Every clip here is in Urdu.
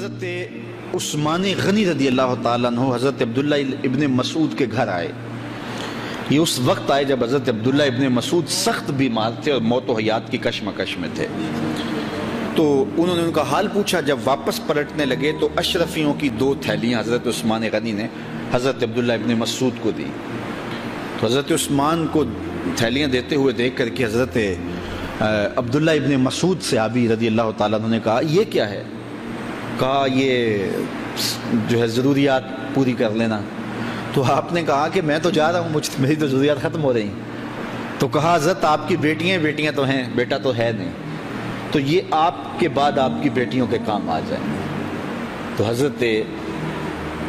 حضرت عثمان غنی رضی اللہ تعالیٰ عنہ حضرت عبداللہ ابن مسعود کے گھر آئے. یہ اس وقت آئے جب حضرت عبداللہ ابن مسعود سخت بیمار تھے اور موت و حیات کی کشمکش میں تھے. تو انہوں نے ان کا حال پوچھا. جب واپس پلٹنے لگے تو اشرفیوں کی 2 تھیلیاں حضرت عثمان غنی نے حضرت عبداللہ ابن مسعود کو دی. تو حضرت عثمان کو تھیلیاں دیتے ہوئے دیکھ کر کے حضرت عبداللہ ابن مسعود صحابی رضی اللہ تعالیٰ عنہ نے کہا یہ کیا ہے؟ کہا یہ جو ہے ضروریات پوری کر لینا. تو آپ نے کہا کہ میں تو جا رہا ہوں, میری تو ضروریات ختم ہو رہی ہیں. تو کہا حضرت آپ کی بیٹیاں تو ہیں, بیٹا تو ہے نہیں, تو یہ آپ کے بعد آپ کی بیٹیوں کے کام آ جائیں. تو حضرت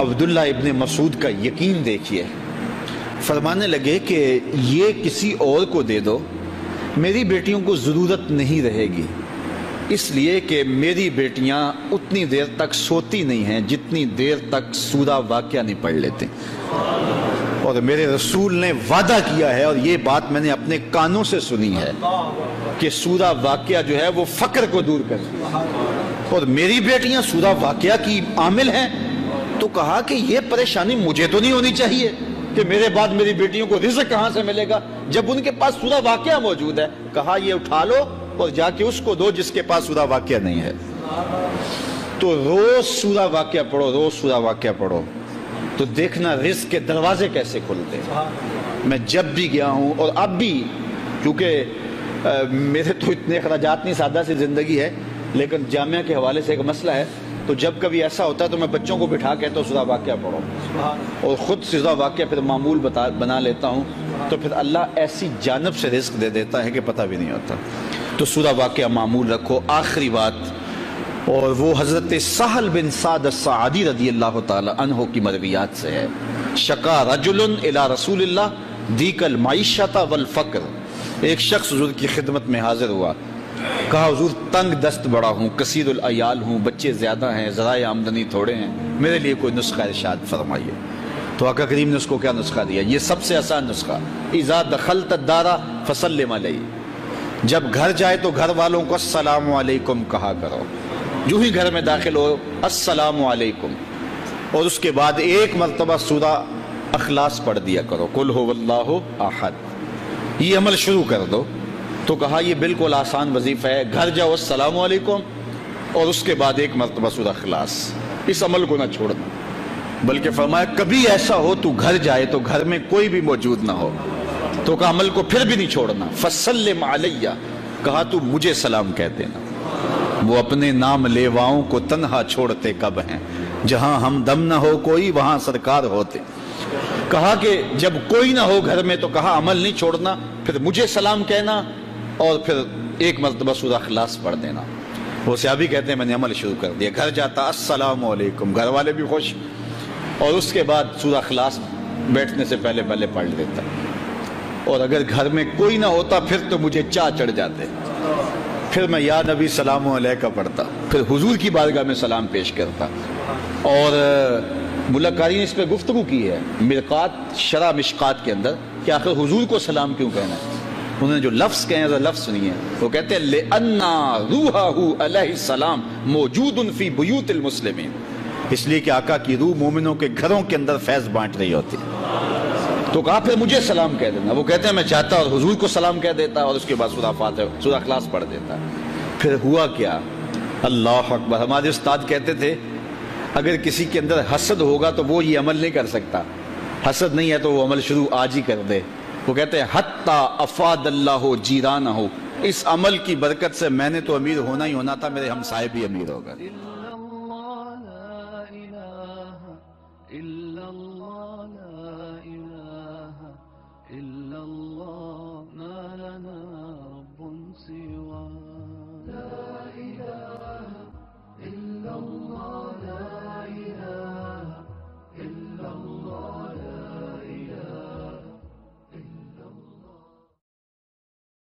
عبداللہ ابن مسعود کا یقین دیکھیے, فرمانے لگے کہ یہ کسی اور کو دے دو, میری بیٹیوں کو ضرورت نہیں رہے گی, اس لیے کہ میری بیٹیاں اتنی دیر تک سوتی نہیں ہیں جتنی دیر تک سورہ واقعہ نہیں پڑھ لیتے. اور میرے رسول نے وعدہ کیا ہے, اور یہ بات میں نے اپنے کانوں سے سنی ہے, کہ سورہ واقعہ جو ہے وہ فقر کو دور کرے, اور میری بیٹیاں سورہ واقعہ کی عامل ہیں. تو کہا کہ یہ پریشانی مجھے تو نہیں ہونی چاہیے کہ میرے بعد میری بیٹیوں کو رزق کہاں سے ملے گا جب ان کے پاس سورہ واقعہ موجود ہے. کہا یہ اٹھا لو اور جا کے اس کو دو جس کے پاس سورہ واقعہ نہیں ہے. تو روز سورہ واقعہ پڑھو, روز سورہ واقعہ پڑھو, تو دیکھنا رزق کے دروازے کیسے کھلتے ہیں. میں جب بھی گیا ہوں اور اب بھی, کیونکہ میرے تو اتنے اخراجات نہیں, سادہ سی زندگی ہے, لیکن جامعہ کے حوالے سے ایک مسئلہ ہے, تو جب کبھی ایسا ہوتا ہے تو میں بچوں کو بٹھا کہتا ہوں سورہ واقعہ پڑھو, اور خود سورہ واقعہ پھر معمول بنا لیتا ہوں. تو پھر اللہ ایسی جانب سے رزق دے دیتا ہے کہ پتہ بھی نہیں ہوتا. تو سورہ واقعہ معمول رکھو. آخری بات, اور وہ حضرت سہل بن سعد الساعدی رضی اللہ تعالی عنہ کی مرویات سے ہے. شکا رجل الی رسول اللہ دیک المعیشۃ والفقر. ایک شخص حضور کی خدمت میں حاضر ہوا, کہا حضور تنگ دست بڑا ہوں, کثیر العیال ہوں, بچے زیادہ ہیں, ذرائع آمدنی تھوڑے ہیں, میرے لیے کوئی نسخہ ارشاد فرمائیے. تو آقا کریم نے اس کو کیا نسخہ دیا؟ یہ سب سے آسان نسخہ, اذا دخلت الدار فسلم علیہ. جب گھر جائے تو گھر والوں کو السلام علیکم کہا کرو. جو ہی گھر میں داخل ہو السلام علیکم, اور اس کے بعد ایک مرتبہ سورہ اخلاص پڑھ دیا کرو, قل هو اللہ احد. یہ عمل شروع کر دو. تو کہا یہ بالکل آسان وظیفہ ہے, گھر جاؤ السلام علیکم, اور اس کے بعد ایک مرتبہ سورہ اخلاص. اس عمل کو نہ چھوڑنا, بلکہ فرمایا کبھی ایسا ہو تو گھر جائے تو گھر میں کوئی بھی موجود نہ ہو, تو کہا عمل کو پھر بھی نہیں چھوڑنا. فسلم علیہ, کہا تو مجھے سلام کہہ دینا. وہ اپنے نام لیواؤں کو تنہا چھوڑتے کب ہیں, جہاں ہم دم نہ ہو کوئی وہاں سرکار ہوتے. کہا کہ جب کوئی نہ ہو گھر میں تو کہا عمل نہیں چھوڑنا, پھر مجھے سلام کہنا, اور پھر ایک مرتبہ سورہ اخلاص پڑھ دینا. وہ صحابی کہتے ہیں میں نے عمل شروع کر دیا, گھر جاتا السلام علیکم, گھر والے بھی خوش, اور اس کے بعد سورہ اخلاص بیٹھنے سے پہلے پڑھ لیتا. اور اگر گھر میں کوئی نہ ہوتا پھر تو مجھے چاہ چڑھ جاتے, پھر میں یا نبی سلام علیکہ پڑھتا, پھر حضور کی بارگاہ میں سلام پیش کرتا. اور ملکاری نے اس پہ گفتگو کی ہے مرقات شرح مشکات کے اندر کہ آخر حضور کو سلام کیوں کہنا ہے. انہوں نے جو لفظ کہے ہیں لفظ سنیے, وہ کہتے ہیں لِأَنَّا رُوحَهُ علیہ السلام موجود فی بیوت المسلمین. اس لیے کہ آقا کی روح مومنوں کے گھروں کے اندر فیض بانٹ رہی ہوتی. تو کہا پھر مجھے سلام کہہ دینا. وہ کہتے ہیں میں چاہتا اور حضور کو سلام کہہ دیتا, اور اس کے بعد سورہ فاتحہ سورہ اخلاص پڑھ دیتا. پھر ہوا کیا؟ اللہ اکبر. ہمارے استاد کہتے تھے اگر کسی کے اندر حسد ہوگا تو وہ یہ عمل نہیں کر سکتا, حسد نہیں ہے تو وہ عمل شروع آج ہی کر دے. وہ کہتے ہیں حتی افاد اللہ جیرانہ, اس عمل کی برکت سے میں نے تو امیر ہونا ہی ہونا تھا, میرے ہمسائے بھی امیر ہو گئے.